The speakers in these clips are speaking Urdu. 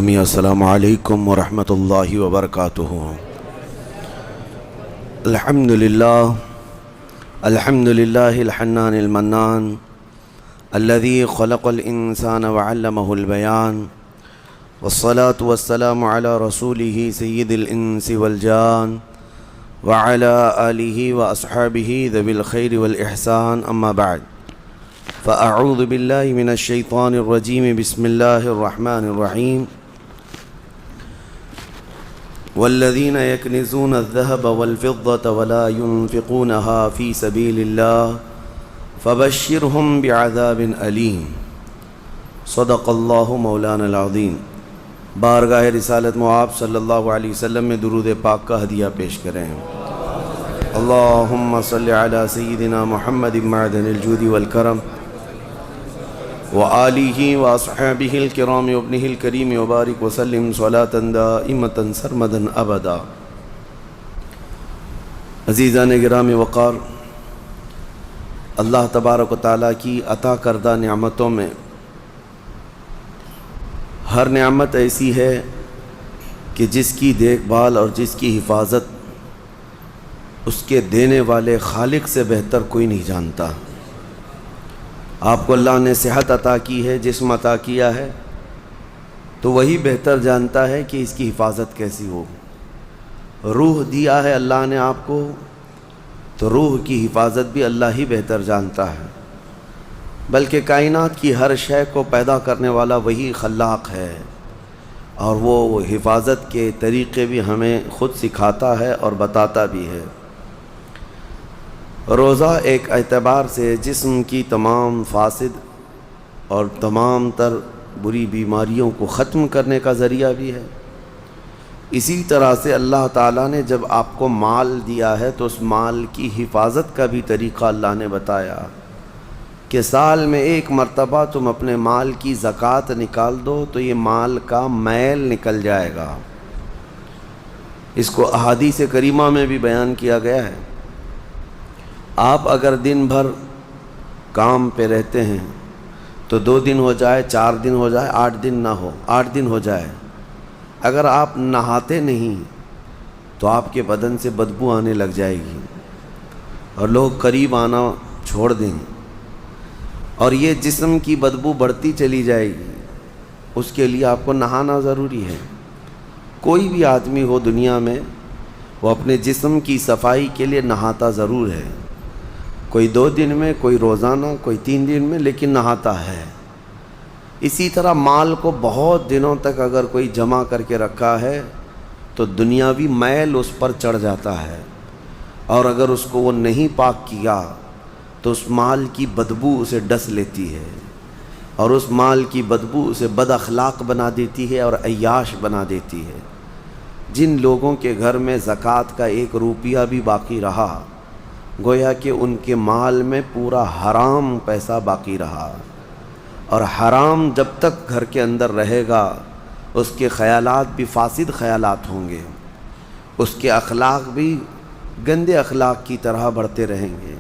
گرامی، السلام علیکم ورحمۃ اللہ وبرکاتہ۔ الحمد للہ الحنان المنان الذي خلق الإنسان وعلمه البيان، والصلاة والسلام على رسوله سيد الإنس والجان وعلى آله وأصحابه ذوي الخير والإحسان، أما بعد فأعوذ بالله من الشيطان الرجيم، بسم الله الرحمن الرحيم: والذين يكنزون الذهب والفضة ولا ينفقونها في سبيل الله فبشرهم بعذاب أليم۔ صدق الله مولانا العظیم۔ بارگاہ رسالت مآب صلی اللہ علیہ وسلم میں درود پاک کا ہدیہ پیش کریں۔ اللہم صل علی سیدنا محمد معدن الجود والکرم وآلہ واصحابہ الکرام وابنہ الکریم وبارک وسلم صلاۃ دائمۃ سرمدا ابدا۔ عزیزان گرامی وقار، اللہ تبارک و تعالیٰ کی عطا کردہ نعمتوں میں ہر نعمت ایسی ہے کہ جس کی دیکھ بھال اور جس کی حفاظت اس کے دینے والے خالق سے بہتر کوئی نہیں جانتا۔ آپ کو اللہ نے صحت عطا کی ہے، جسم عطا کیا ہے، تو وہی بہتر جانتا ہے کہ اس کی حفاظت کیسی ہو۔ روح دیا ہے اللہ نے آپ کو، تو روح کی حفاظت بھی اللہ ہی بہتر جانتا ہے، بلکہ کائنات کی ہر شے کو پیدا کرنے والا وہی خلاق ہے، اور وہ حفاظت کے طریقے بھی ہمیں خود سکھاتا ہے اور بتاتا بھی ہے۔ روزہ ایک اعتبار سے جسم کی تمام فاسد اور تمام تر بری بیماریوں کو ختم کرنے کا ذریعہ بھی ہے۔ اسی طرح سے اللہ تعالیٰ نے جب آپ کو مال دیا ہے تو اس مال کی حفاظت کا بھی طریقہ اللہ نے بتایا کہ سال میں ایک مرتبہ تم اپنے مال کی زکوٰۃ نکال دو تو یہ مال کا میل نکل جائے گا۔ اس کو احادیث کریمہ میں بھی بیان کیا گیا ہے۔ آپ اگر دن بھر کام پہ رہتے ہیں تو 2 دن ہو جائے، 4 دن ہو جائے، 8 دن نہ ہو، 8 دن ہو جائے، اگر آپ نہاتے نہیں تو آپ کے بدن سے بدبو آنے لگ جائے گی اور لوگ قریب آنا چھوڑ دیں، اور یہ جسم کی بدبو بڑھتی چلی جائے گی۔ اس کے لیے آپ کو نہانا ضروری ہے۔ کوئی بھی آدمی ہو دنیا میں، وہ اپنے جسم کی صفائی کے لیے نہاتا ضرور ہے، کوئی 2 دن میں، کوئی روزانہ، کوئی 3 دن میں، لیکن نہاتا ہے۔ اسی طرح مال کو بہت دنوں تک اگر کوئی جمع کر کے رکھا ہے تو دنیاوی میل اس پر چڑھ جاتا ہے، اور اگر اس کو وہ نہیں پاک کیا تو اس مال کی بدبو اسے ڈس لیتی ہے، اور اس مال کی بدبو اسے بد اخلاق بنا دیتی ہے اور عیاش بنا دیتی ہے۔ جن لوگوں کے گھر میں زکوٰۃ کا 1 روپیہ بھی باقی رہا، گویا کہ ان کے مال میں پورا حرام پیسہ باقی رہا، اور حرام جب تک گھر کے اندر رہے گا اس کے خیالات بھی فاسد خیالات ہوں گے، اس کے اخلاق بھی گندے اخلاق کی طرح بڑھتے رہیں گے۔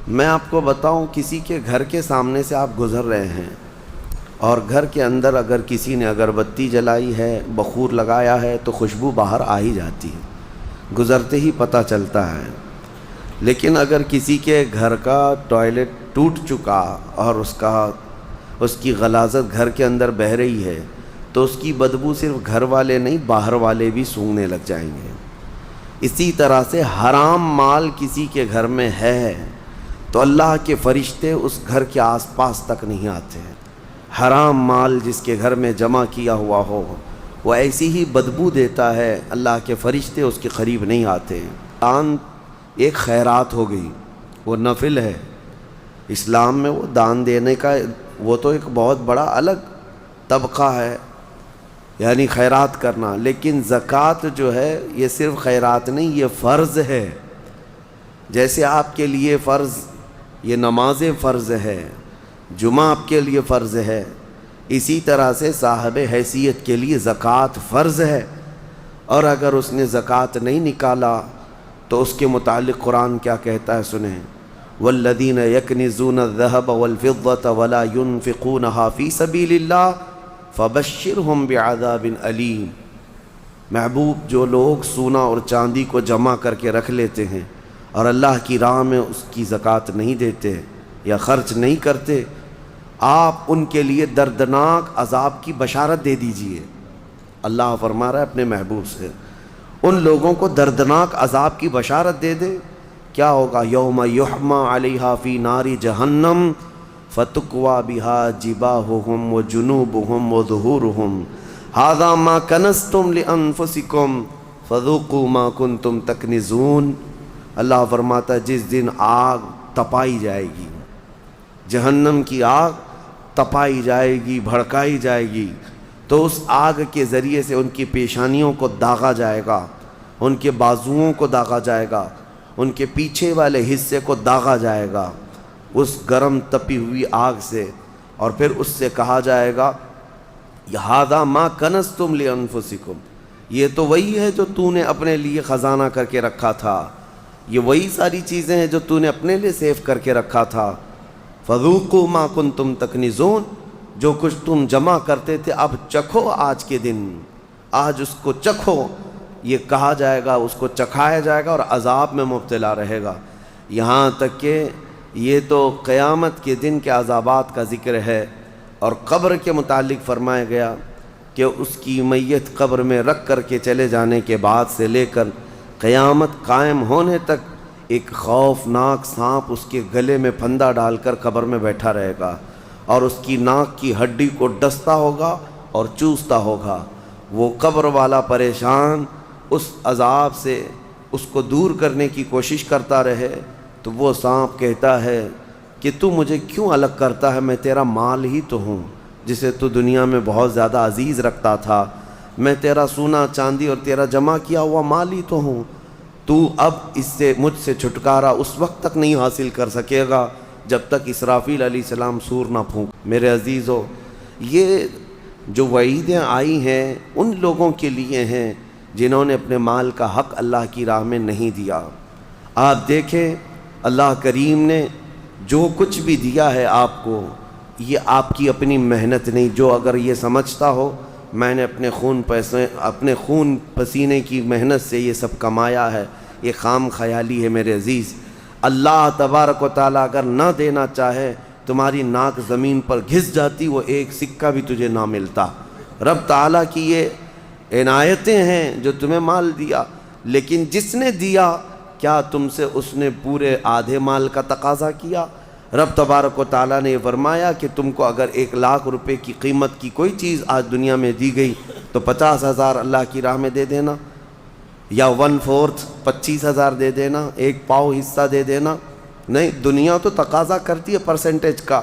میں آپ کو بتاؤں، کسی کے گھر کے سامنے سے آپ گزر رہے ہیں اور گھر کے اندر اگر کسی نے اگربتی جلائی ہے، بخور لگایا ہے، تو خوشبو باہر آ ہی جاتی ہے، گزرتے ہی پتہ چلتا ہے۔ لیکن اگر کسی کے گھر کا ٹوائلٹ ٹوٹ چکا اور اس کی غلاظت گھر کے اندر بہہ رہی ہے تو اس کی بدبو صرف گھر والے نہیں، باہر والے بھی سونگھنے لگ جائیں گے۔ اسی طرح سے حرام مال کسی کے گھر میں ہے تو اللہ کے فرشتے اس گھر کے آس پاس تک نہیں آتے۔ حرام مال جس کے گھر میں جمع کیا ہوا ہو وہ ایسی ہی بدبو دیتا ہے، اللہ کے فرشتے اس کے قریب نہیں آتے۔ دان ایک خیرات ہو گئی، وہ نفل ہے۔ اسلام میں وہ دان دینے کا وہ تو ایک بہت بڑا الگ طبقہ ہے، یعنی خیرات کرنا، لیکن زکوٰۃ جو ہے یہ صرف خیرات نہیں، یہ فرض ہے۔ جیسے آپ کے لیے فرض یہ نماز فرض ہے، جمعہ آپ کے لیے فرض ہے، اسی طرح سے صاحب حیثیت کے لیے زکوٰۃ فرض ہے، اور اگر اس نے زکوٰۃ نہیں نکالا تو اس کے متعلق قرآن کیا کہتا ہے سنیں: وَالَّذِينَ يَكْنِزُونَ الذَّهَبَ وَالْفِضَّةَ وَلَا يُنْفِقُونَهَا فِي سَبِيلِ اللَّهِ فبشرہم بعذاب علیم۔ محبوب، جو لوگ سونا اور چاندی کو جمع کر کے رکھ لیتے ہیں اور اللہ کی راہ میں اس کی زکوٰۃ نہیں دیتے یا خرچ نہیں کرتے، آپ ان کے لیے دردناک عذاب کی بشارت دے دیجئے۔ اللہ فرما رہا ہے اپنے محبوب سے، ان لوگوں کو دردناک عذاب کی بشارت دے دے۔ کیا ہوگا؟ یوم یحما علیہا فی نار جہنم فتکوی بہا جباہہم وجنوبہم وظہورہم ھذا ما کنزتم لانفسکم فذوقوا ما کنتم تکنزون۔ اللہ فرماتا ہے جس دن آگ تپائی جائے گی، جہنم کی آگ تپائی جائے گی، بھڑکائی جائے گی، تو اس آگ کے ذریعے سے ان کی پیشانیوں کو داغا جائے گا، ان کے بازوؤں کو داغا جائے گا، ان کے پیچھے والے حصے کو داغا جائے گا اس گرم تپی ہوئی آگ سے، اور پھر اس سے کہا جائے گا ھذا ما کنزتم لانفسکم، یہ تو وہی ہے جو تو نے اپنے لیے خزانہ کر کے رکھا تھا، یہ وہی ساری چیزیں ہیں جو تو نے اپنے لیے سیو کر کے رکھا تھا۔ فذوقوا ما کنتم تکنزون، جو کچھ تم جمع کرتے تھے اب چکھو آج کے دن، آج اس کو چکھو، یہ کہا جائے گا، اس کو چکھایا جائے گا اور عذاب میں مبتلا رہے گا۔ یہاں تک کہ یہ تو قیامت کے دن کے عذابات کا ذکر ہے، اور قبر کے متعلق فرمایا گیا کہ اس کی میت قبر میں رکھ کر کے چلے جانے کے بعد سے لے کر قیامت قائم ہونے تک ایک خوفناک سانپ اس کے گلے میں پھندا ڈال کر قبر میں بیٹھا رہے گا، اور اس کی ناک کی ہڈی کو ڈستا ہوگا اور چوستا ہوگا۔ وہ قبر والا پریشان اس عذاب سے اس کو دور کرنے کی کوشش کرتا رہے، تو وہ سانپ کہتا ہے کہ تو مجھے کیوں الگ کرتا ہے، میں تیرا مال ہی تو ہوں جسے تو دنیا میں بہت زیادہ عزیز رکھتا تھا، میں تیرا سونا چاندی اور تیرا جمع کیا ہوا مال ہی تو ہوں، تو اب اس سے مجھ سے چھٹکارا اس وقت تک نہیں حاصل کر سکے گا جب تک اسرافیل علیہ السلام سور نہ پھونک۔ میرے عزیزو، یہ جو وعیدیں آئی ہیں ان لوگوں کے لیے ہیں جنہوں نے اپنے مال کا حق اللہ کی راہ میں نہیں دیا۔ آپ دیکھیں اللہ کریم نے جو کچھ بھی دیا ہے آپ کو، یہ آپ کی اپنی محنت نہیں۔ جو اگر یہ سمجھتا ہو میں نے اپنے خون پسینے کی محنت سے یہ سب کمایا ہے، یہ خام خیالی ہے میرے عزیز۔ اللہ تبارک و تعالیٰ اگر نہ دینا چاہے، تمہاری ناک زمین پر گھس جاتی، وہ ایک سکہ بھی تجھے نہ ملتا۔ رب تعالیٰ کی یہ عنایتیں ہیں جو تمہیں مال دیا، لیکن جس نے دیا کیا تم سے اس نے پورے آدھے مال کا تقاضا کیا؟ رب تبارک و تعالیٰ نے یہ فرمایا کہ تم کو اگر 1,00,000 روپے کی قیمت کی کوئی چیز آج دنیا میں دی گئی تو 50,000 اللہ کی راہ میں دے دینا، یا 1/4 25,000 دے دینا، 1 پاؤ حصہ دے دینا۔ نہیں، دنیا تو تقاضا کرتی ہے پرسنٹیج کا۔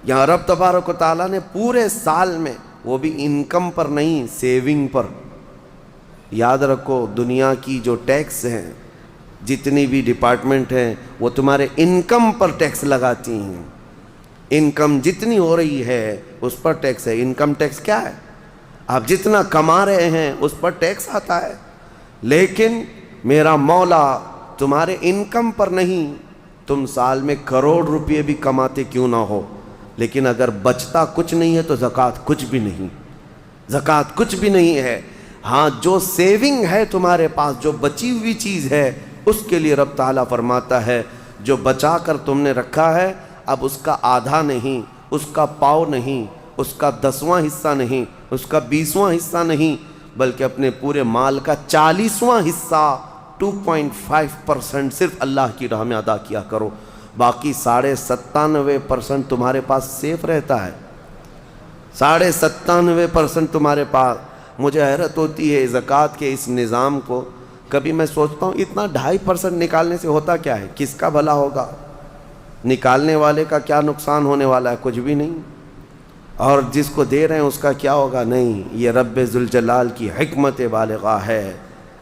یہاں رب تبارک و تعالیٰ نے پورے سال میں، وہ بھی انکم پر نہیں، سیونگ پر۔ یاد رکھو دنیا کی جو ٹیکس ہیں، جتنی بھی ڈپارٹمنٹ ہیں، وہ تمہارے انکم پر ٹیکس لگاتی ہیں۔ انکم جتنی ہو رہی ہے اس پر ٹیکس ہے۔ انکم ٹیکس کیا ہے؟ آپ جتنا کما رہے ہیں اس پر ٹیکس آتا ہے، لیکن میرا مولا تمہارے انکم پر نہیں۔ تم سال میں کروڑ روپے بھی کماتے کیوں نہ ہو، لیکن اگر بچتا کچھ نہیں ہے تو زکوٰۃ کچھ بھی نہیں، زکوٰۃ کچھ بھی نہیں ہے۔ ہاں، جو سیونگ ہے تمہارے پاس، جو بچی ہوئی چیز ہے، اس کے لیے رب تعالیٰ فرماتا ہے جو بچا کر تم نے رکھا ہے، اب اس کا آدھا نہیں، اس کا پاؤ نہیں، اس کا 10واں حصہ نہیں، اس کا 20واں حصہ نہیں، بلکہ اپنے پورے مال کا 40واں حصہ 2.5% صرف اللہ کی راہ میں ادا کیا کرو۔ باقی 97.5% تمہارے پاس سیف رہتا ہے، 97.5% تمہارے پاس۔ مجھے حیرت ہوتی ہے زکوٰۃ کے اس نظام کو، کبھی میں سوچتا ہوں اتنا 2.5% نکالنے سے ہوتا کیا ہے؟ کس کا بھلا ہوگا؟ نکالنے والے کا کیا نقصان ہونے والا ہے؟ کچھ بھی نہیں۔ اور جس کو دے رہے ہیں اس کا کیا ہوگا؟ نہیں۔ یہ رب ذوالجلال کی حکمت بالغہ ہے۔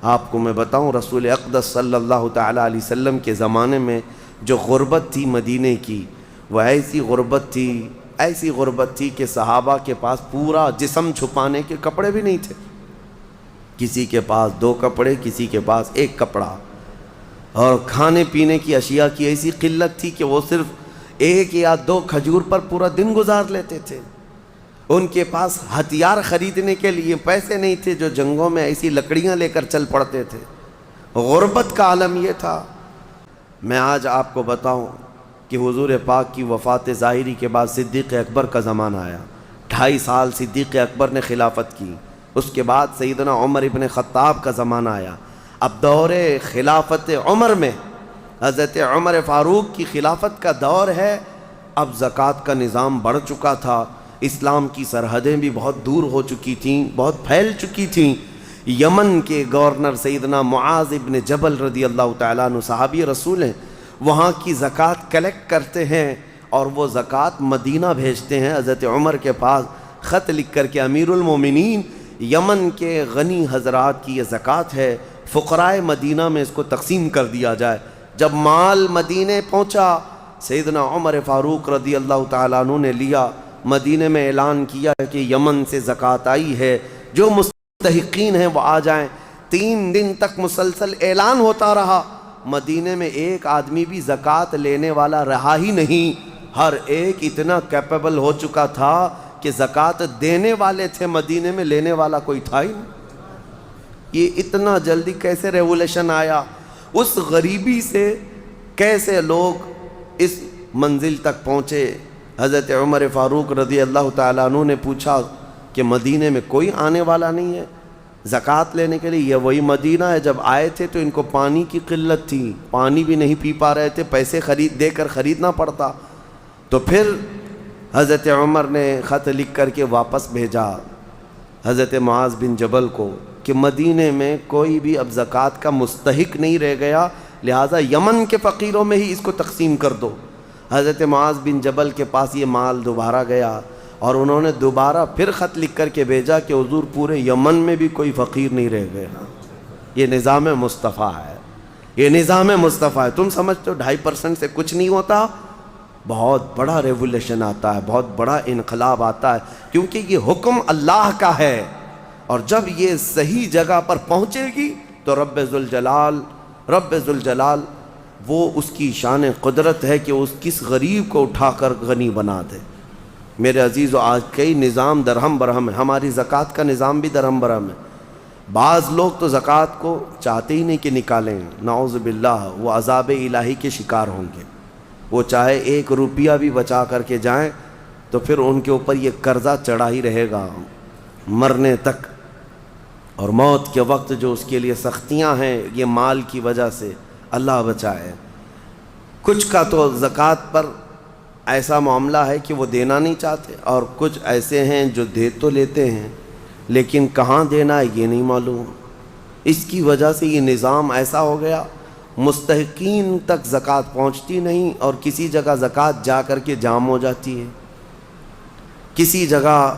آپ کو میں بتاؤں، رسول اقدس صلی اللہ تعالیٰ علیہ وسلم کے زمانے میں جو غربت تھی مدینے کی، وہ ایسی غربت تھی کہ صحابہ کے پاس پورا جسم چھپانے کے کپڑے بھی نہیں تھے۔ کسی کے پاس 2 کپڑے، کسی کے پاس 1 کپڑا، اور کھانے پینے کی اشیاء کی ایسی قلت تھی کہ وہ صرف 1 یا 2 کھجور پر پورا دن گزار لیتے تھے۔ ان کے پاس ہتھیار خریدنے کے لیے پیسے نہیں تھے، جو جنگوں میں ایسی لکڑیاں لے کر چل پڑتے تھے۔ غربت کا عالم یہ تھا۔ میں آج آپ کو بتاؤں کہ حضور پاک کی وفات ظاہری کے بعد صدیق اکبر کا زمانہ آیا، 2.5 سال صدیق اکبر نے خلافت کی، اس کے بعد سیدنا عمر ابن خطاب کا زمانہ آیا۔ اب دور خلافت عمر میں حضرت عمر فاروق کی خلافت کا دور ہے۔ اب زکوٰۃ کا نظام بڑھ چکا تھا، اسلام کی سرحدیں بھی بہت دور ہو چکی تھیں، بہت پھیل چکی تھیں۔ یمن کے گورنر سیدنا معاذ ابن جبل رضی اللہ تعالیٰ عنہ صحابی رسول ہیں، وہاں کی زکوٰۃ کلیکٹ کرتے ہیں اور وہ زکوٰۃ مدینہ بھیجتے ہیں حضرت عمر کے پاس، خط لکھ کر کے امیر المومنین یمن کے غنی حضرات کی یہ زکوٰۃ ہے، فقرائے مدینہ میں اس کو تقسیم کر دیا جائے۔ جب مال مدینے پہنچا، سیدنا عمر فاروق رضی اللہ تعالیٰ عنہ نے لیا، مدینے میں اعلان کیا کہ یمن سے زکوٰۃ آئی ہے، جو مستحقین ہیں وہ آ جائیں۔ 3 دن تک مسلسل اعلان ہوتا رہا، مدینے میں ایک آدمی بھی زکوٰۃ لینے والا رہا ہی نہیں۔ ہر ایک اتنا کیپیبل ہو چکا تھا کہ زکوٰۃ دینے والے تھے، مدینے میں لینے والا کوئی تھا ہی نہیں۔ یہ اتنا جلدی کیسے ریولیشن آیا؟ اس غریبی سے کیسے لوگ اس منزل تک پہنچے؟ حضرت عمر فاروق رضی اللہ تعالیٰ عنہ نے پوچھا کہ مدینے میں کوئی آنے والا نہیں ہے زکوٰۃ لینے کے لیے؟ یہ وہی مدینہ ہے، جب آئے تھے تو ان کو پانی کی قلت تھی، پانی بھی نہیں پی پا رہے تھے، پیسے دے کر خریدنا پڑتا۔ تو پھر حضرت عمر نے خط لکھ کر کے واپس بھیجا حضرت معاذ بن جبل کو کہ مدینے میں کوئی بھی اب زکوٰۃ کا مستحق نہیں رہ گیا، لہٰذا یمن کے فقیروں میں ہی اس کو تقسیم کر دو۔ حضرت معاذ بن جبل کے پاس یہ مال دوبارہ گیا اور انہوں نے دوبارہ پھر خط لکھ کر کے بھیجا کہ حضور پورے یمن میں بھی کوئی فقیر نہیں رہ گیا۔ یہ نظام مصطفیٰ ہے، یہ نظام مصطفیٰ ہے۔ تم سمجھتے ہو 2.5% سے کچھ نہیں ہوتا؟ بہت بڑا ریولیشن آتا ہے، بہت بڑا انقلاب آتا ہے، کیونکہ یہ حکم اللہ کا ہے، اور جب یہ صحیح جگہ پر پہنچے گی تو رب ذوالجلال وہ اس کی شان قدرت ہے کہ اس کس غریب کو اٹھا کر غنی بنا دے۔ میرے عزیزو، آج کئی نظام درہم برہم ہے، ہماری زکوٰۃ کا نظام بھی درہم برہم ہے۔ بعض لوگ تو زکوٰۃ کو چاہتے ہی نہیں کہ نکالیں، نعوذ باللہ، وہ عذاب الہی کے شکار ہوں گے۔ وہ چاہے 1 روپیہ بھی بچا کر کے جائیں تو پھر ان کے اوپر یہ قرضہ چڑھا ہی رہے گا مرنے تک، اور موت کے وقت جو اس کے لیے سختیاں ہیں یہ مال کی وجہ سے، اللہ بچائے۔ کچھ کا تو زکوٰۃ پر ایسا معاملہ ہے کہ وہ دینا نہیں چاہتے، اور کچھ ایسے ہیں جو دے تو لیتے ہیں لیکن کہاں دینا ہے یہ نہیں معلوم۔ اس کی وجہ سے یہ نظام ایسا ہو گیا، مستحقین تک زکوٰۃ پہنچتی نہیں، اور کسی جگہ زکوٰۃ جا کر کے جام ہو جاتی ہے، کسی جگہ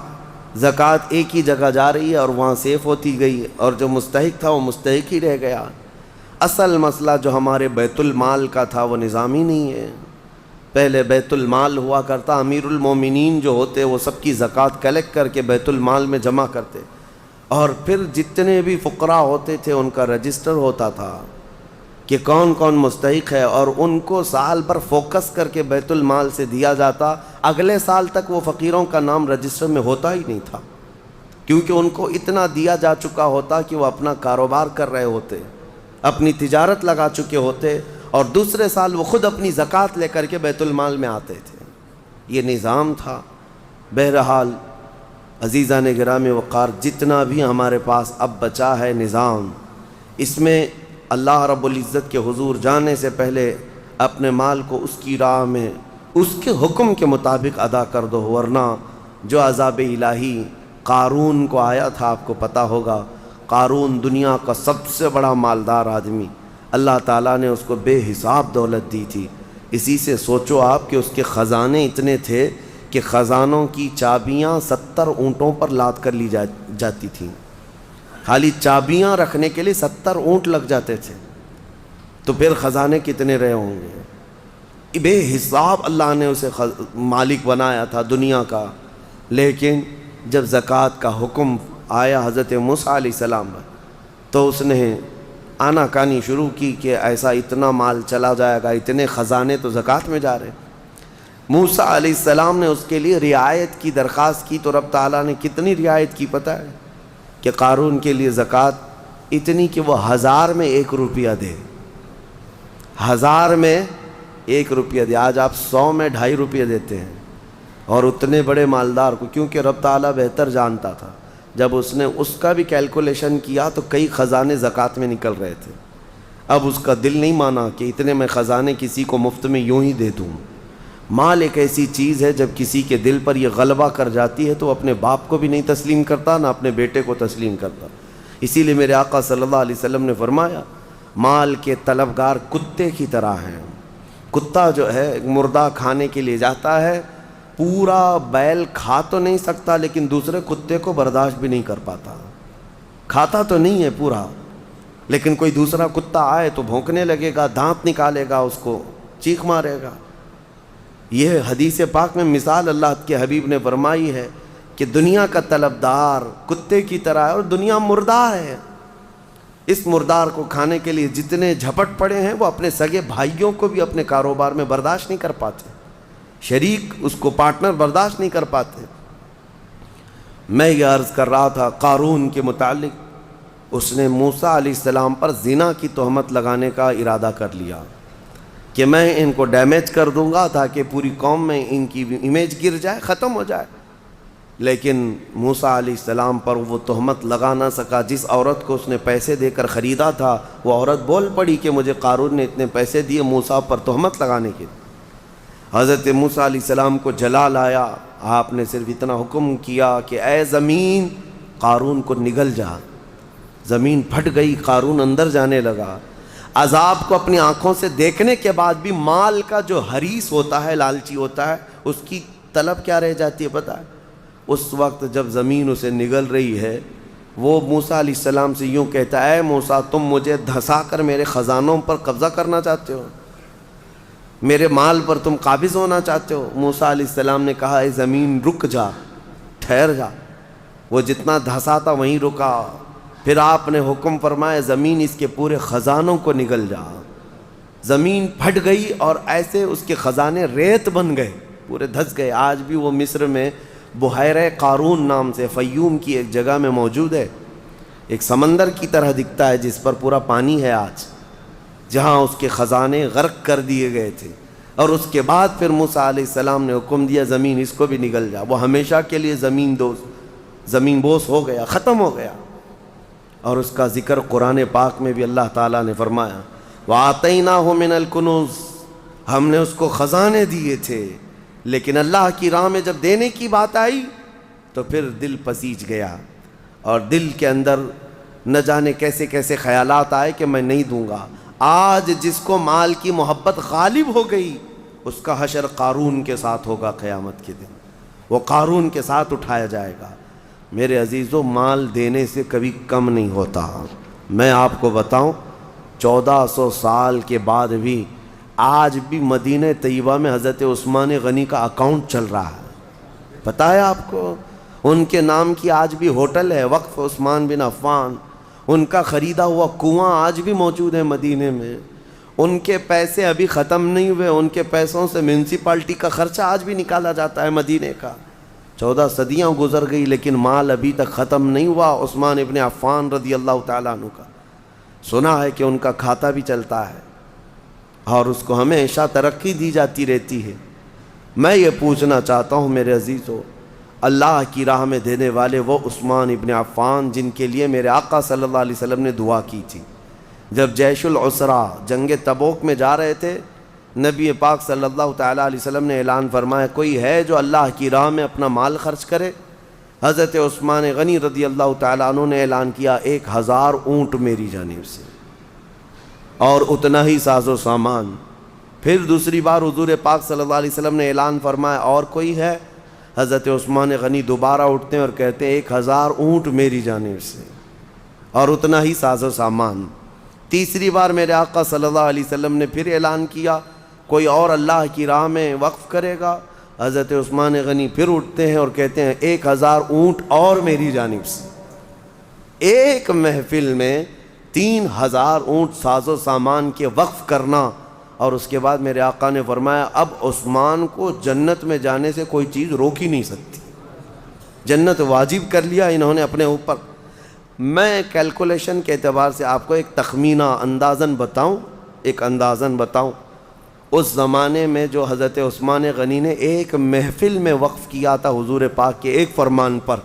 زکوٰۃ ایک ہی جگہ جا رہی ہے اور وہاں سیف ہوتی گئی، اور جو مستحق تھا وہ مستحق ہی رہ گیا۔ اصل مسئلہ جو ہمارے بیت المال کا تھا وہ نظام ہی نہیں ہے۔ پہلے بیت المال ہوا کرتا، امیر المومنین جو ہوتے وہ سب کی زکوٰۃ کلیکٹ کر کے بیت المال میں جمع کرتے، اور پھر جتنے بھی فقراء ہوتے تھے ان کا رجسٹر ہوتا تھا کہ کون کون مستحق ہے، اور ان کو سال بھر فوکس کر کے بیت المال سے دیا جاتا۔ اگلے سال تک وہ فقیروں کا نام رجسٹر میں ہوتا ہی نہیں تھا، کیونکہ ان کو اتنا دیا جا چکا ہوتا کہ وہ اپنا کاروبار کر رہے ہوتے، اپنی تجارت لگا چکے ہوتے، اور دوسرے سال وہ خود اپنی زکوٰۃ لے کر کے بیت المال میں آتے تھے۔ یہ نظام تھا۔ بہرحال عزیزان گرامی وقار، جتنا بھی ہمارے پاس اب بچا ہے نظام، اس میں اللہ رب العزت کے حضور جانے سے پہلے اپنے مال کو اس کی راہ میں اس کے حکم کے مطابق ادا کر دو، ورنہ جو عذاب الہی قارون کو آیا تھا، آپ کو پتہ ہوگا، قارون دنیا کا سب سے بڑا مالدار آدمی، اللہ تعالیٰ نے اس کو بے حساب دولت دی تھی۔ اسی سے سوچو آپ کہ اس کے خزانے اتنے تھے کہ خزانوں کی چابیاں 70 اونٹوں پر لاد کر لی جاتی تھیں، خالی چابیاں رکھنے کے لیے 70 اونٹ لگ جاتے تھے، تو پھر خزانے کتنے رہے ہوں گے؟ بے حساب اللہ نے اسے مالک بنایا تھا دنیا کا۔ لیکن جب زکوٰۃ کا حکم آیا حضرت موسیٰ علیہ السلام پر، تو اس نے آنا کانی شروع کی کہ ایسا اتنا مال چلا جائے گا، اتنے خزانے تو زکوٰۃ میں جا رہے۔ موسیٰ علیہ السلام نے اس کے لیے رعایت کی درخواست کی تو رب تعالیٰ نے کتنی رعایت کی پتہ ہے؟ کہ قارون کے لیے زکوٰۃ اتنی کہ وہ 1000 میں 1 روپیہ دے، 1000 میں 1 روپیہ دے۔ آج آپ 100 میں 2.5 روپیہ دیتے ہیں، اور اتنے بڑے مالدار کو، کیونکہ رب تعالیٰ بہتر جانتا تھا، جب اس نے اس کا بھی کیلکولیشن کیا تو کئی خزانے زکوٰۃ میں نکل رہے تھے۔ اب اس کا دل نہیں مانا کہ اتنے میں خزانے کسی کو مفت میں یوں ہی دے دوں۔ مال ایک ایسی چیز ہے جب کسی کے دل پر یہ غلبہ کر جاتی ہے تو وہ اپنے باپ کو بھی نہیں تسلیم کرتا، نہ اپنے بیٹے کو تسلیم کرتا۔ اسی لیے میرے آقا صلی اللہ علیہ وسلم نے فرمایا مال کے طلبگار کتے کی طرح ہیں۔ کتا جو ہے مردہ کھانے کے لیے جاتا ہے، پورا بیل کھا تو نہیں سکتا لیکن دوسرے کتے کو برداشت بھی نہیں کر پاتا، کھاتا تو نہیں ہے پورا، لیکن کوئی دوسرا کتا آئے تو بھونکنے لگے گا، دانت نکالے گا، اس کو چیخ مارے گا۔ یہ حدیث پاک میں مثال اللہ کے حبیب نے فرمائی ہے کہ دنیا کا طلبدار کتے کی طرح ہے، اور دنیا مردار ہے۔ اس مردار کو کھانے کے لیے جتنے جھپٹ پڑے ہیں وہ اپنے سگے بھائیوں کو بھی اپنے کاروبار میں برداشت نہیں کر پاتے، شریک اس کو پارٹنر برداشت نہیں کر پاتے۔ میں یہ عرض کر رہا تھا قارون کے متعلق، اس نے موسیٰ علیہ السلام پر زنا کی تہمت لگانے کا ارادہ کر لیا کہ میں ان کو ڈیمیج کر دوں گا تاکہ پوری قوم میں ان کی امیج گر جائے، ختم ہو جائے۔ لیکن موسیٰ علیہ السلام پر وہ تہمت لگا نہ سکا۔ جس عورت کو اس نے پیسے دے کر خریدا تھا وہ عورت بول پڑی کہ مجھے قارون نے اتنے پیسے دیے موسیٰ پر تہمت لگانے کے۔ حضرت موسیٰ علیہ السلام کو جلال آیا، آپ نے صرف اتنا حکم کیا کہ اے زمین قارون کو نگل جا۔ زمین پھٹ گئی، قارون اندر جانے لگا۔ عذاب کو اپنی آنکھوں سے دیکھنے کے بعد بھی مال کا جو حریص ہوتا ہے، لالچی ہوتا ہے، اس کی طلب کیا رہ جاتی ہے پتہ ہے؟ اس وقت جب زمین اسے نگل رہی ہے وہ موسیٰ علیہ السلام سے یوں کہتا ہے اے موسیٰ تم مجھے دھسا کر میرے خزانوں پر قبضہ کرنا چاہتے ہو، میرے مال پر تم قابض ہونا چاہتے ہو؟ موسیٰ علیہ السلام نے کہا اے زمین رک جا، ٹھہر جا۔ وہ جتنا دھسا تھا وہیں رکا۔ پھر آپ نے حکم فرمایا زمین اس کے پورے خزانوں کو نگل جا۔ زمین پھٹ گئی اور ایسے اس کے خزانے ریت بن گئے، پورے دھس گئے۔ آج بھی وہ مصر میں بحیرہ قارون نام سے فیوم کی ایک جگہ میں موجود ہے، ایک سمندر کی طرح دکھتا ہے جس پر پورا پانی ہے آج، جہاں اس کے خزانے غرق کر دیے گئے تھے۔ اور اس کے بعد پھر موسیٰ علیہ السلام نے حکم دیا زمین اس کو بھی نگل جا۔ وہ ہمیشہ کے لیے زمین بوس ہو گیا، ختم ہو گیا۔ اور اس کا ذکر قرآن پاک میں بھی اللہ تعالیٰ نے فرمایا وَآتَيْنَاهُ مِنَ الْكُنُوزِ، ہم نے اس کو خزانے دیے تھے، لیکن اللہ کی راہ میں جب دینے کی بات آئی تو پھر دل پسیج گیا، اور دل کے اندر نہ جانے کیسے کیسے خیالات آئے کہ میں نہیں دوں گا۔ آج جس کو مال کی محبت غالب ہو گئی اس کا حشر قارون کے ساتھ ہوگا قیامت کے دن، وہ قارون کے ساتھ اٹھایا جائے گا۔ میرے عزیزو مال دینے سے کبھی کم نہیں ہوتا۔ میں آپ کو بتاؤں 1400 سال کے بعد بھی آج بھی مدینہ طیبہ میں حضرت عثمان غنی کا اکاؤنٹ چل رہا ہے، پتہ ہے آپ کو؟ ان کے نام کی آج بھی ہوٹل ہے، وقف عثمان بن عفان، ان کا خریدا ہوا کنواں آج بھی موجود ہے مدینے میں، ان کے پیسے ابھی ختم نہیں ہوئے، ان کے پیسوں سے میونسپلٹی کا خرچہ آج بھی نکالا جاتا ہے مدینے کا۔ 14 صدیاں گزر گئی لیکن مال ابھی تک ختم نہیں ہوا عثمان ابن عفان رضی اللہ تعالیٰ عنہ کا۔ سنا ہے کہ ان کا کھاتا بھی چلتا ہے اور اس کو ہمیشہ ترقی دی جاتی رہتی ہے۔ میں یہ پوچھنا چاہتا ہوں میرے عزیزو، اللہ کی راہ میں دینے والے وہ عثمان ابن عفان جن کے لیے میرے آقا صلی اللہ علیہ وسلم نے دعا کی تھی، جب جیش العسرہ جنگ تبوک میں جا رہے تھے، نبی پاک صلی اللہ تعالیٰ علیہ وسلم نے اعلان فرمایا کوئی ہے جو اللہ کی راہ میں اپنا مال خرچ کرے؟ حضرت عثمان غنی رضی اللہ تعالیٰ عنہ نے اعلان کیا 1000 اونٹ میری جانب سے اور اتنا ہی ساز و سامان۔ پھر دوسری بار حضور پاک صلی اللہ علیہ وسلم نے اعلان فرمایا اور کوئی ہے؟ حضرت عثمان غنی دوبارہ اٹھتے ہیں اور کہتے ہیں 1000 اونٹ میری جانب سے اور اتنا ہی ساز و سامان۔ تیسری بار میرے آقا صلی اللہ علیہ وسلم نے پھر اعلان کیا کوئی اور اللہ کی راہ میں وقف کرے گا؟ حضرت عثمان غنی پھر اٹھتے ہیں اور کہتے ہیں 1000 اونٹ اور میری جانب سے۔ ایک محفل میں 3000 اونٹ ساز و سامان کے وقف کرنا اور اس کے بعد میرے آقا نے فرمایا اب عثمان کو جنت میں جانے سے کوئی چیز روک ہی نہیں سکتی، جنت واجب کر لیا انہوں نے اپنے اوپر۔ میں کیلکولیشن کے اعتبار سے آپ کو ایک تخمینہ اندازاً بتاؤں، اس زمانے میں جو حضرت عثمان غنی نے ایک محفل میں وقف کیا تھا حضور پاک کے ایک فرمان پر،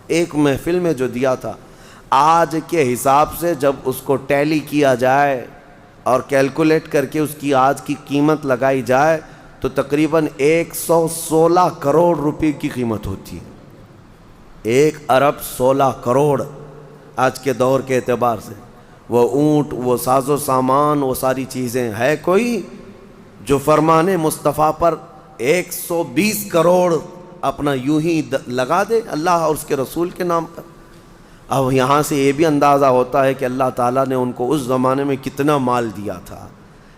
ایک محفل میں جو دیا تھا، آج کے حساب سے جب اس کو ٹیلی کیا جائے اور کیلکولیٹ کر کے اس کی آج کی قیمت لگائی جائے تو تقریباً 116 کروڑ روپے کی قیمت ہوتی ہے، 1 ارب 16 کروڑ آج کے دور کے اعتبار سے۔ وہ اونٹ، وہ ساز و سامان، وہ ساری چیزیں، ہے کوئی جو فرمان مصطفیٰ پر 120 کروڑ اپنا یوں ہی لگا دے اللہ اور اس کے رسول کے نام پر؟ اب یہاں سے یہ بھی اندازہ ہوتا ہے کہ اللہ تعالیٰ نے ان کو اس زمانے میں کتنا مال دیا تھا،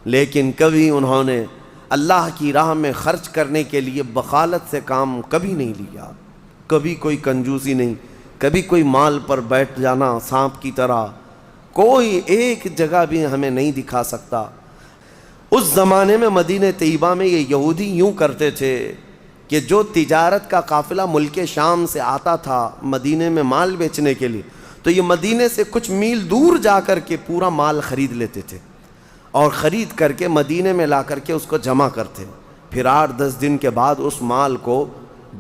لیکن کبھی انہوں نے اللہ کی راہ میں خرچ کرنے کے لیے بخالت سے کام کبھی نہیں لیا، کبھی کوئی کنجوسی نہیں، کبھی کوئی مال پر بیٹھ جانا سانپ کی طرح، کوئی ایک جگہ بھی ہمیں نہیں دکھا سکتا۔ اس زمانے میں مدینہ طیبہ میں یہ یہودی یوں کرتے تھے کہ جو تجارت کا قافلہ ملک شام سے آتا تھا مدینے میں مال بیچنے کے لیے، تو یہ مدینے سے کچھ میل دور جا کر کے پورا مال خرید لیتے تھے اور خرید کر کے مدینے میں لا کر کے اس کو جمع کرتے، پھر 8-10 دن کے بعد اس مال کو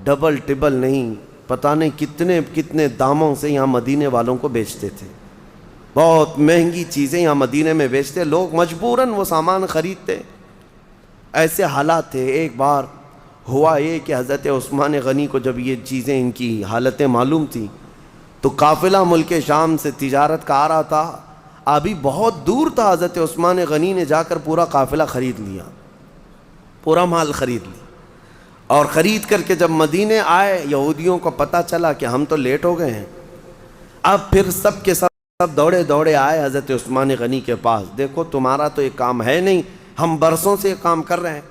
ڈبل ٹبل نہیں پتہ نہیں کتنے کتنے داموں سے یہاں مدینے والوں کو بیچتے تھے، بہت مہنگی چیزیں یہاں مدینے میں بیچتے، لوگ مجبوراً وہ سامان خریدتے۔ ایسے حالات تھے۔ ایک بار ہوا یہ کہ حضرت عثمان غنی کو جب یہ چیزیں ان کی حالتیں معلوم تھیں تو قافلہ ملک شام سے تجارت کا آ رہا تھا، ابھی بہت دور تھا، حضرت عثمان غنی نے جا کر پورا قافلہ خرید لیا، پورا مال خرید لیا، اور خرید کر کے جب مدینے آئے یہودیوں کو پتہ چلا کہ ہم تو لیٹ ہو گئے ہیں، اب پھر سب کے سب دوڑے آئے حضرت عثمان غنی کے پاس، دیکھو تمہارا تو یہ کام ہے نہیں، ہم برسوں سے یہ کام کر رہے ہیں،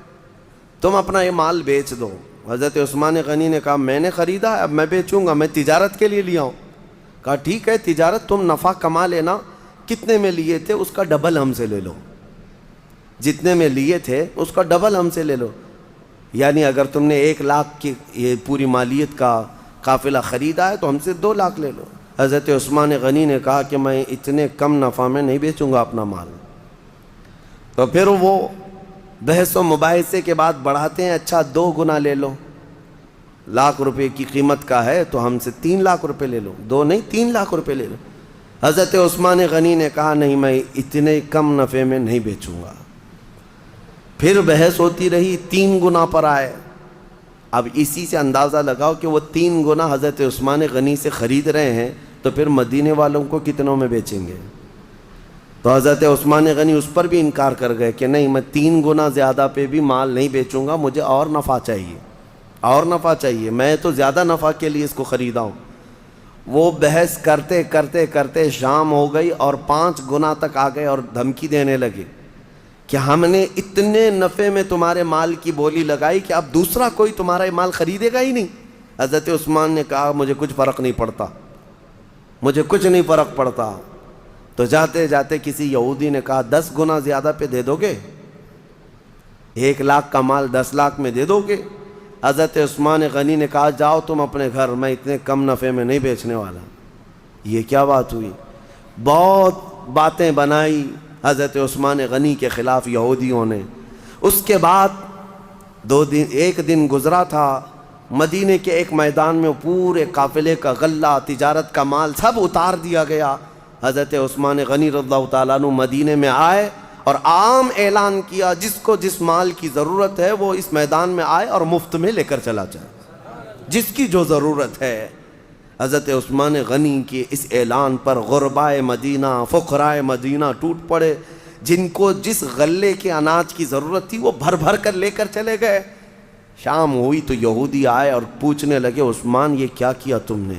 تم اپنا یہ مال بیچ دو۔ حضرت عثمان غنی نے کہا میں نے خریدا ہے، اب میں بیچوں گا، میں تجارت کے لیے لیا ہوں۔ کہا ٹھیک ہے تجارت، تم نفع کما لینا، کتنے میں لیے تھے اس کا ڈبل ہم سے لے لو، جتنے میں لیے تھے اس کا ڈبل ہم سے لے لو، یعنی اگر تم نے 1 لاکھ کی یہ پوری مالیت کا قافلہ خریدا ہے تو ہم سے 2 لاکھ لے لو۔ حضرت عثمان غنی نے کہا کہ میں اتنے کم نفع میں نہیں بیچوں گا اپنا مال، تو پھر وہ بحث و مباحثے کے بعد بڑھاتے ہیں، اچھا 2 گنا لے لو، 1 لاکھ روپے کی قیمت کا ہے تو ہم سے 3 لاکھ روپے لے لو، 2 نہیں 3 لاکھ روپے لے لو۔ حضرت عثمان غنی نے کہا نہیں میں اتنے کم نفع میں نہیں بیچوں گا، پھر بحث ہوتی رہی، 3 گنا پر آئے۔ اب اسی سے اندازہ لگاؤ کہ وہ 3 گنا حضرت عثمان غنی سے خرید رہے ہیں تو پھر مدینے والوں کو کتنوں میں بیچیں گے؟ تو حضرت عثمان غنی اس پر بھی انکار کر گئے کہ نہیں میں 3 گنا زیادہ پہ بھی مال نہیں بیچوں گا، مجھے اور نفع چاہیے، اور نفع چاہیے، میں تو زیادہ نفع کے لیے اس کو خریدا ہوں۔ وہ بحث کرتے کرتے کرتے شام ہو گئی اور 5 گنا تک آ گئے اور دھمکی دینے لگے کہ ہم نے اتنے نفع میں تمہارے مال کی بولی لگائی کہ اب دوسرا کوئی تمہارا مال خریدے گا ہی نہیں۔ حضرت عثمان نے کہا مجھے کچھ فرق نہیں پڑتا، مجھے کچھ نہیں فرق پڑتا۔ تو جاتے جاتے کسی یہودی نے کہا 10 گنا زیادہ پہ دے دو گے؟ 1 لاکھ کا مال 10 لاکھ میں دے دو گے؟ حضرت عثمان غنی نے کہا جاؤ تم اپنے گھر، میں اتنے کم نفع میں نہیں بیچنے والا۔ یہ کیا بات ہوئی؟ بہت باتیں بنائی حضرت عثمان غنی کے خلاف یہودیوں نے۔ اس کے بعد 1 دن گزرا تھا، مدینے کے ایک میدان میں پورے قافلے کا غلہ، تجارت کا مال سب اتار دیا گیا۔ حضرت عثمان غنی رضی اللہ تعالیٰ عنہ مدینے میں آئے اور عام اعلان کیا جس کو جس مال کی ضرورت ہے وہ اس میدان میں آئے اور مفت میں لے کر چلا جائے، جس کی جو ضرورت ہے۔ حضرت عثمان غنی کے اس اعلان پر غربائے مدینہ، فقرائے مدینہ ٹوٹ پڑے، جن کو جس غلے کے اناج کی ضرورت تھی وہ بھر بھر کر لے کر چلے گئے۔ شام ہوئی تو یہودی آئے اور پوچھنے لگے عثمان یہ کیا کیا تم نے،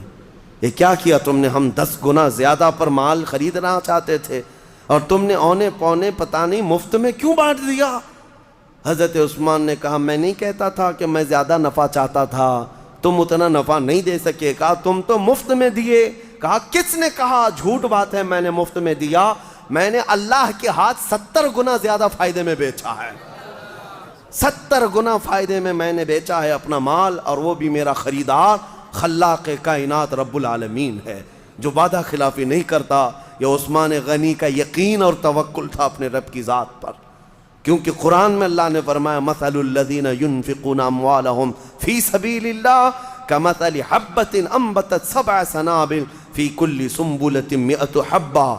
یہ کیا کیا تم نے؟ ہم 10 گنا زیادہ پر مال خریدنا چاہتے تھے اور تم نے اونے پونے پتہ نہیں مفت میں کیوں بانٹ دیا؟ حضرت عثمان نے کہا میں نہیں کہتا تھا کہ میں زیادہ نفع چاہتا تھا، تم اتنا نفع نہیں دے سکے، کہا تم تو مفت میں دیے۔ کہا کس نے کہا؟ جھوٹ بات ہے، میں نے مفت میں دیا۔ میں نے اللہ کے ہاتھ 70 گنا زیادہ فائدے میں بیچا ہے، 70 گنا فائدے میں نے بیچا ہے اپنا مال، اور وہ بھی میرا خریدار خلاق کائنات رب العالمین ہے، جو وعدہ خلافی نہیں کرتا۔ یہ عثمان غنی کا یقین اور توکل تھا اپنے رب کی ذات پر، کیونکہ قرآن میں اللہ نے فرمایا مثل الذین ینفقون اموالہم فی سبیل اللہ کمثل حبۃ انبتت 7 سنابل فی کل سنبلۃ 100 حبہ۔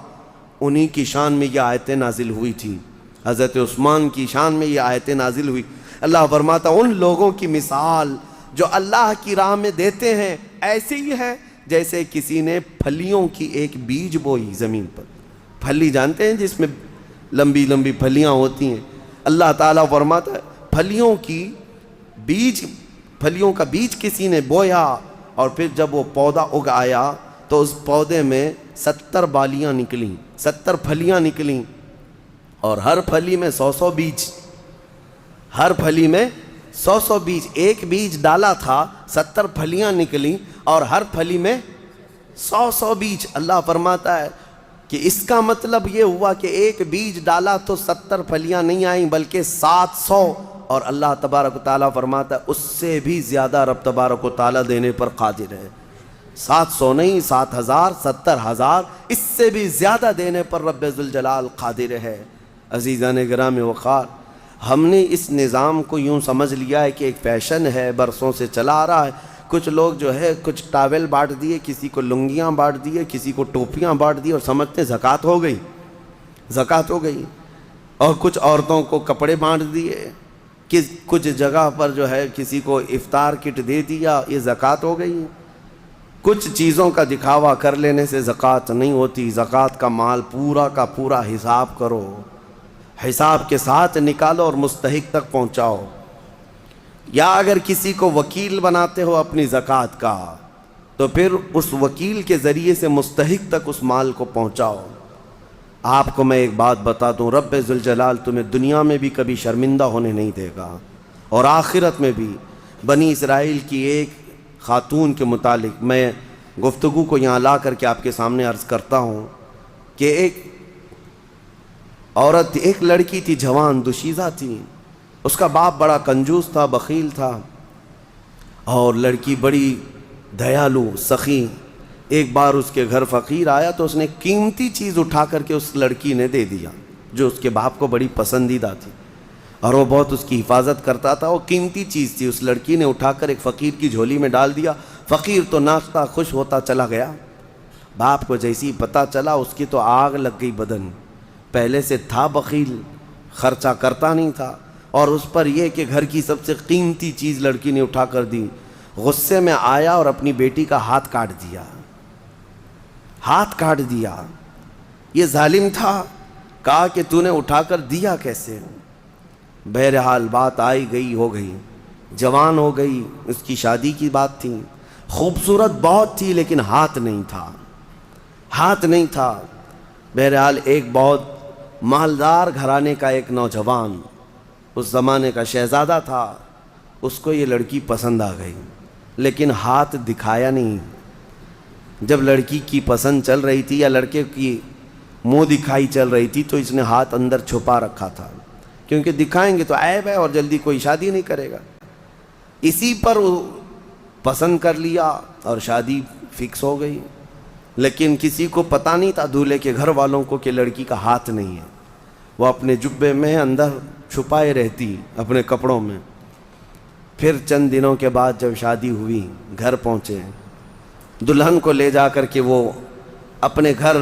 انہی کی شان میں یہ آیتیں نازل ہوئی تھی، حضرت عثمان کی شان میں یہ آیتیں نازل ہوئی۔ اللہ فرماتا ان لوگوں کی مثال جو اللہ کی راہ میں دیتے ہیں ایسے ہی ہے جیسے کسی نے پھلیوں کی ایک بیج بوئی زمین پر۔ پھلی جانتے ہیں جس میں لمبی لمبی پھلیاں ہوتی ہیں، اللہ تعالیٰ فرماتا ہے پھلیوں کا بیج کسی نے بویا، اور پھر جب وہ پودا اگ آیا تو اس پودے میں 70 بالیاں نکلیں، 70 پھلیاں نکلیں، اور ہر پھلی میں 100 بیج، ہر پھلی میں 100 بیج، ایک بیج ڈالا تھا 70 پھلیاں نکلیں، اور ہر پھلی میں 100 بیج۔ اللہ فرماتا ہے کہ اس کا مطلب یہ ہوا کہ ایک بیج ڈالا تو 70 پھلیاں نہیں آئیں بلکہ 700، اور اللہ تبارک و تعالیٰ فرماتا ہے اس سے بھی زیادہ رب تبارک و تعالیٰ دینے پر قادر ہے۔ 700 نہیں، 7000، 70,000، اس سے بھی زیادہ دینے پر رب ذوالجلال قادر ہے۔ عزیزان گرام وقار، ہم نے اس نظام کو یوں سمجھ لیا ہے کہ ایک فیشن ہے، برسوں سے چلا آ رہا ہے۔ کچھ لوگ جو ہے کچھ ٹاول بانٹ دیے، کسی کو لنگیاں بانٹ دیے، کسی کو ٹوپیاں بانٹ دی، اور سمجھتے زکوٰۃ ہو گئی، زکوٰۃ ہو گئی۔ اور کچھ عورتوں کو کپڑے بانٹ دیے، کچھ جگہ پر جو ہے کسی کو افطار کٹ دے دیا، یہ زکوٰۃ ہو گئی۔ کچھ چیزوں کا دکھاوا کر لینے سے زکوٰۃ نہیں ہوتی۔ زکوٰۃ کا مال پورا کا پورا حساب کرو، حساب کے ساتھ نکالو اور مستحق تک پہنچاؤ۔ یا اگر کسی کو وکیل بناتے ہو اپنی زکوٰۃ کا تو پھر اس وکیل کے ذریعے سے مستحق تک اس مال کو پہنچاؤ۔ آپ کو میں ایک بات بتا دوں، رب ذوالجلال تمہیں دنیا میں بھی کبھی شرمندہ ہونے نہیں دے گا، اور آخرت میں بھی۔ بنی اسرائیل کی ایک خاتون کے متعلق میں گفتگو کو یہاں لا کر کے آپ کے سامنے عرض کرتا ہوں کہ ایک عورت، ایک لڑکی تھی، جوان دوشیزہ تھی، اس کا باپ بڑا کنجوس تھا، بخیل تھا، اور لڑکی بڑی دیالو سخی۔ ایک بار اس کے گھر فقیر آیا تو اس نے قیمتی چیز اٹھا کر کے اس لڑکی نے دے دیا جو اس کے باپ کو بڑی پسندیدہ تھی، اور وہ بہت اس کی حفاظت کرتا تھا۔ وہ قیمتی چیز تھی، اس لڑکی نے اٹھا کر ایک فقیر کی جھولی میں ڈال دیا۔ فقیر تو ناچتا خوش ہوتا چلا گیا۔ باپ کو جیسی پتہ چلا اس کی تو آگ لگ گئی بدن۔ پہلے سے تھا بخیل، خرچہ کرتا نہیں تھا، اور اس پر یہ کہ گھر کی سب سے قیمتی چیز لڑکی نے اٹھا کر دی۔ غصے میں آیا اور اپنی بیٹی کا ہاتھ کاٹ دیا، ہاتھ کاٹ دیا۔ یہ ظالم تھا، کہا کہ تو نے اٹھا کر دیا کیسے؟ بہرحال بات آئی گئی ہو گئی، جوان ہو گئی، اس کی شادی کی بات تھی، خوبصورت بہت تھی لیکن ہاتھ نہیں تھا، ہاتھ نہیں تھا۔ بہرحال ایک بہت مالدار گھرانے کا ایک نوجوان، اس زمانے کا شہزادہ تھا، اس کو یہ لڑکی پسند آ گئی، لیکن ہاتھ دکھایا نہیں۔ جب لڑکی کی پسند چل رہی تھی یا لڑکے کی منہ دکھائی چل رہی تھی تو اس نے ہاتھ اندر چھپا رکھا تھا، کیونکہ دکھائیں گے تو عیب ہے اور جلدی کوئی شادی نہیں کرے گا۔ اسی پر وہ پسند کر لیا اور شادی فکس ہو گئی، لیکن کسی کو پتہ نہیں تھا، دولہے کے گھر والوں کو، کہ لڑکی کا ہاتھ نہیں ہے۔ وہ اپنے جبے میں اندر چھپائے رہتی اپنے کپڑوں میں۔ پھر چند دنوں کے بعد جب شادی ہوئی، گھر پہنچے، دلہن کو لے جا کر کے وہ اپنے گھر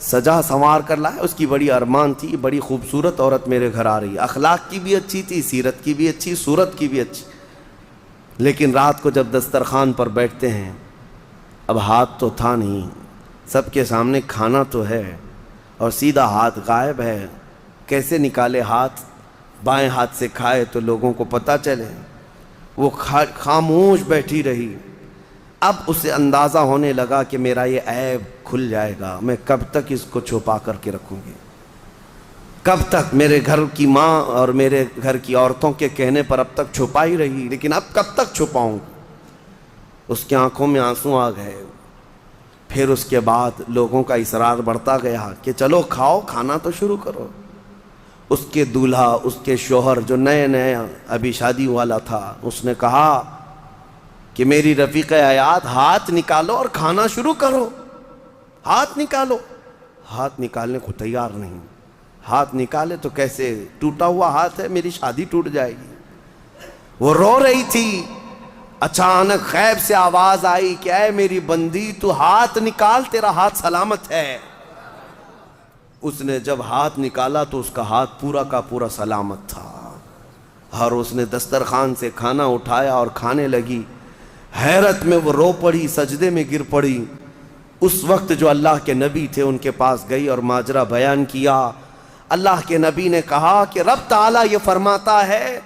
سجا سنوار کر لائے۔ اس کی بڑی ارمان تھی، بڑی خوبصورت عورت میرے گھر آ رہی، اخلاق کی بھی اچھی تھی، سیرت کی بھی اچھی، صورت کی بھی اچھی۔ لیکن رات کو جب دسترخوان پر بیٹھتے ہیں، اب ہاتھ تو تھا نہیں، سب کے سامنے کھانا تو ہے اور سیدھا ہاتھ غائب ہے، کیسے نکالے ہاتھ؟ بائیں ہاتھ سے کھائے تو لوگوں کو پتہ چلے۔ وہ خاموش بیٹھی رہی۔ اب اسے اندازہ ہونے لگا کہ میرا یہ عیب کھل جائے گا، میں کب تک اس کو چھپا کر کے رکھوں گی؟ کب تک؟ میرے گھر کی ماں اور میرے گھر کی عورتوں کے کہنے پر اب تک چھپا ہی رہی، لیکن اب کب تک چھپاؤں؟ اس کی آنکھوں میں آنسو آ گئے۔ پھر اس کے بعد لوگوں کا اصرار بڑھتا گیا کہ چلو کھاؤ، کھانا تو شروع کرو۔ اس کے دولہا، اس کے شوہر جو نئے نئے ابھی شادی والا تھا، اس نے کہا کہ میری رفیق حیات ہاتھ نکالو اور کھانا شروع کرو، ہاتھ نکالو۔ ہاتھ نکالنے کو تیار نہیں۔ ہاتھ نکالے تو کیسے، ٹوٹا ہوا ہاتھ ہے، میری شادی ٹوٹ جائے گی۔ وہ رو رہی تھی، اچانک غیب سے آواز آئی کہ اے میری بندی تو ہاتھ نکال، تیرا ہاتھ سلامت ہے۔ اس نے جب ہاتھ نکالا تو اس کا ہاتھ پورا کا پورا سلامت تھا، اور اس نے دسترخوان سے کھانا اٹھایا اور کھانے لگی۔ حیرت میں وہ رو پڑی، سجدے میں گر پڑی۔ اس وقت جو اللہ کے نبی تھے ان کے پاس گئی اور ماجرا بیان کیا۔ اللہ کے نبی نے کہا کہ رب تعالیٰ یہ فرماتا ہے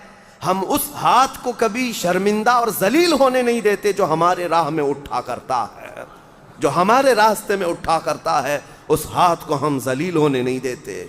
ہم اس ہاتھ کو کبھی شرمندہ اور ذلیل ہونے نہیں دیتے جو ہمارے راہ میں اٹھا کرتا ہے، جو ہمارے راستے میں اٹھا کرتا ہے، اس ہاتھ کو ہم ذلیل ہونے نہیں دیتے۔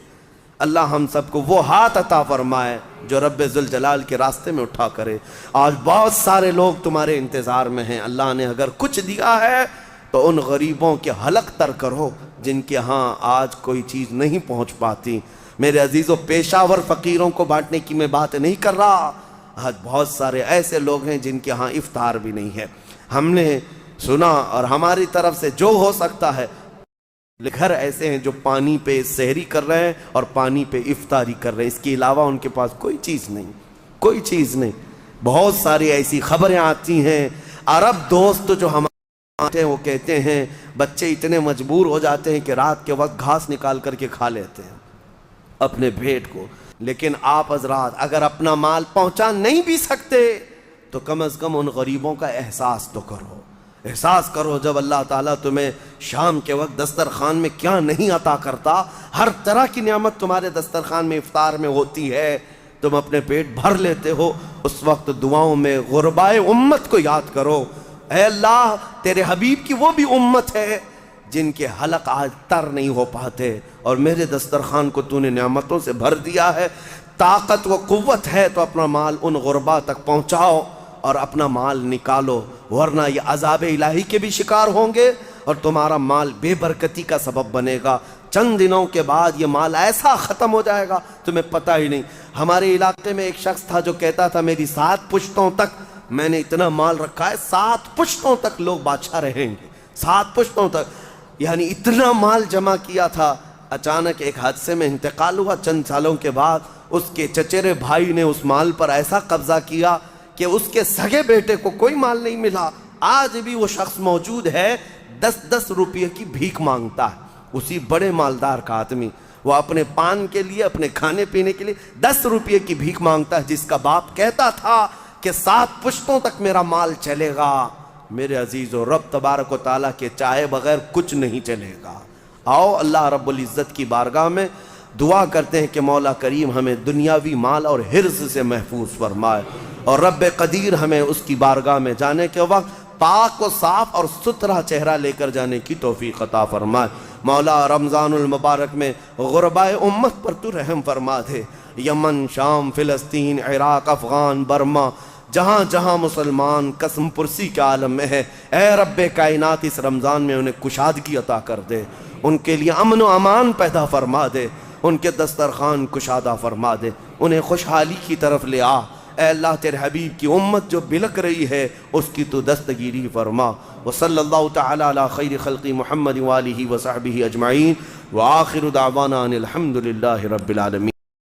اللہ ہم سب کو وہ ہاتھ عطا فرمائے جو رب ذوالجلال کے راستے میں اٹھا کرے۔ آج بہت سارے لوگ تمہارے انتظار میں ہیں، اللہ نے اگر کچھ دیا ہے تو ان غریبوں کے حلق تر کرو جن کے ہاں آج کوئی چیز نہیں پہنچ پاتی۔ میرے عزیزوں، پیشہ ور فقیروں کو بانٹنے کی میں بات نہیں کر رہا، آج بہت سارے ایسے لوگ ہیں جن کے ہاں افطار بھی نہیں ہے۔ ہم نے سنا اور ہماری طرف سے جو ہو سکتا ہے، گھر ایسے ہیں جو پانی پہ سحری کر رہے ہیں اور پانی پہ افطاری کر رہے ہیں، اس کے علاوہ ان کے پاس کوئی چیز نہیں، کوئی چیز نہیں۔ بہت ساری ایسی خبریں آتی ہیں، عرب دوست جو ہمارے آتے ہیں وہ کہتے ہیں بچے اتنے مجبور ہو جاتے ہیں کہ رات کے وقت گھاس نکال کر کے کھا لیتے ہیں اپنے بھیڑ کو۔ لیکن آپ حضرات اگر اپنا مال پہنچا نہیں بھی سکتے تو کم از کم ان غریبوں کا احساس تو کرو، احساس کرو۔ جب اللہ تعالیٰ تمہیں شام کے وقت دسترخوان میں کیا نہیں عطا کرتا، ہر طرح کی نعمت تمہارے دسترخوان میں افطار میں ہوتی ہے، تم اپنے پیٹ بھر لیتے ہو، اس وقت دعاؤں میں غربائے امت کو یاد کرو۔ اے اللہ، تیرے حبیب کی وہ بھی امت ہے جن کے حلق آج تر نہیں ہو پاتے، اور میرے دسترخوان کو تو نے نعمتوں سے بھر دیا ہے۔ طاقت و قوت ہے تو اپنا مال ان غربا تک پہنچاؤ اور اپنا مال نکالو، ورنہ یہ عذاب الہی کے بھی شکار ہوں گے اور تمہارا مال بے برکتی کا سبب بنے گا۔ چند دنوں کے بعد یہ مال ایسا ختم ہو جائے گا تمہیں پتہ ہی نہیں۔ ہمارے علاقے میں ایک شخص تھا جو کہتا تھا میری 7 پشتوں تک میں نے اتنا مال رکھا ہے، 7 پشتوں تک لوگ بادشاہ رہیں گے، 7 پشتوں تک، یعنی اتنا مال جمع کیا تھا۔ اچانک ایک حادثے میں انتقال ہوا، چند سالوں کے بعد اس کے چچیرے بھائی نے اس مال پر ایسا قبضہ کیا کہ اس کے سگے بیٹے کو کوئی مال نہیں ملا۔ آج بھی وہ شخص موجود ہے، 10-10 روپے کی بھیک مانگتا ہے، اسی بڑے مالدار کا آدمی، وہ اپنے پان کے لیے، اپنے کھانے پینے کے لیے 10 روپے کی بھیک مانگتا ہے، جس کا باپ کہتا تھا کہ 7 پشتوں تک میرا مال چلے گا۔ میرے عزیزو، رب تبارک و تعالیٰ کے چاہے بغیر کچھ نہیں چلے گا۔ آؤ اللہ رب العزت کی بارگاہ میں دعا کرتے ہیں کہ مولا کریم ہمیں دنیاوی مال اور حرص سے محفوظ فرمائے، اور رب قدیر ہمیں اس کی بارگاہ میں جانے کے وقت پاک و صاف اور ستھرا چہرہ لے کر جانے کی توفیق عطا فرمائے۔ مولا رمضان المبارک میں غربائے امت پر تو رحم فرما دے، یمن، شام، فلسطین، عراق، افغان، برما، جہاں جہاں مسلمان قسم پرسی کے عالم میں ہے، اے رب کائنات اس رمضان میں انہیں کشادگی عطا کر دے، ان کے لیے امن و امان پیدا فرما دے، ان کے دسترخوان کشادہ فرما دے، انہیں خوشحالی کی طرف لے آ۔ اے اللہ، تیرے حبیب کی امت جو بلک رہی ہے اس کی تو دستگیری فرما۔ وصلی اللہ تعالی علی خیر خلق محمد وآلہ وصحبہ اجمعین، وآخر دعوانا ان الحمد للہ رب العالمین۔